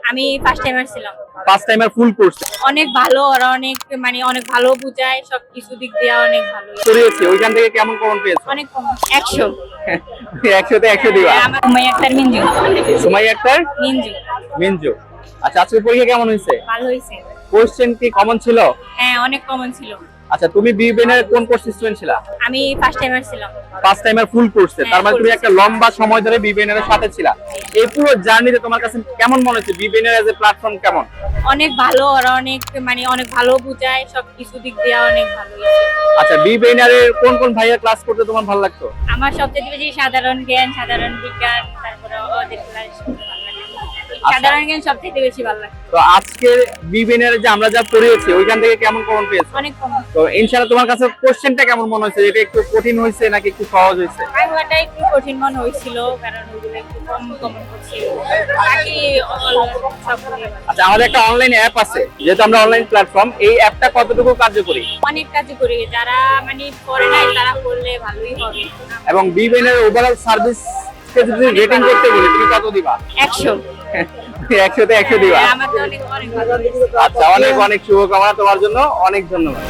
আমি first timer ছিলাম। First timer full course অনেক ভালো, ওরা অনেক ভালো বুঝায়, সবকিছু দিক দিয়ে অনেক ভালো। করিয়েছে, ওইখান থেকে কেমন কমন পেয়েছো? অনেক কম, 100। 100তে 100 দিবা। আমার সুমাইয়া আক্তার মিঞ্জু। সুমাইয়া আক্তার মিঞ্জু। মিঞ্জু। আচ্ছা, আজকে পরীক্ষা কেমন হয়েছে? ভালো হয়েছে। কোশ্চেন কি কমন ছিল? হ্যাঁ, অনেক কমন ছিল। আচ্ছা, তুমি বিবিএনের কোন কোর্স স্টুডেন্ট ছিলা? আমি ফার্স্ট টাইমার ছিলাম। ফার্স্ট টাইমার ফুল কোর্সে, তার মানে তুমি একটা লম্বা সময় ধরে বিবিএনের সাথে ছিলা। এই পুরো জার্নিতে তোমার কাছে কেমন মনে হচ্ছে? বিবিএনের এজ এ প্ল্যাটফর্ম কেমন? অনেক ভালো, ওরা অনেক ভালো বুঝায়, সবকিছু দিক দিয়ে অনেক ভালো হয়েছে। আচ্ছা, বিবিএনের কোন কোন ভাইয়া ক্লাস করতে তোমার ভালো লাগতো? আমার সবচেয়ে বেশি সাধারণ জ্ঞান, সাধারণ বিজ্ঞান, তারপরে ওদের ক্লাস সাধারণ জ্ঞান সবচেয়ে বেশি ভালো লাগে। তো আজকে বিবিএনের যে আমরা যা পড়িয়েছি ওইখান থেকে কেমন কমন পেয়েছো? অনেক কম। তো ইনশাআল্লাহ তোমার কাছে কোশ্চেনটা কেমন মনে হচ্ছে? এটা একটু কঠিন হয়েছে নাকি একটু সহজ হয়েছে? বাংলাটা একটু কঠিন মনে হয়েছিল, কারণ ওগুলো একটু কম কমন করছিল। বাকি সবগুলো আচ্ছা, আমাদের একটা অনলাইন অ্যাপ আছে, যেহেতু আমরা অনলাইন প্ল্যাটফর্ম, এই অ্যাপটা কতটুকু কার্যকরী? অনেক কাজ করি, যারা পড়ে নাই তারা করলে ভালোই হবে। এবং বিবিএনের ওভারঅল সার্ভিস কে যদি রেটিং করতে বলি তুমি কত দিবা? 100। 100তে 100 দিবা। আমার তো অনেক ভালো হয়েছে। আচ্ছা, অনেক অনেক শুভকামনা তোমার জন্য, অনেক ধন্যবাদ।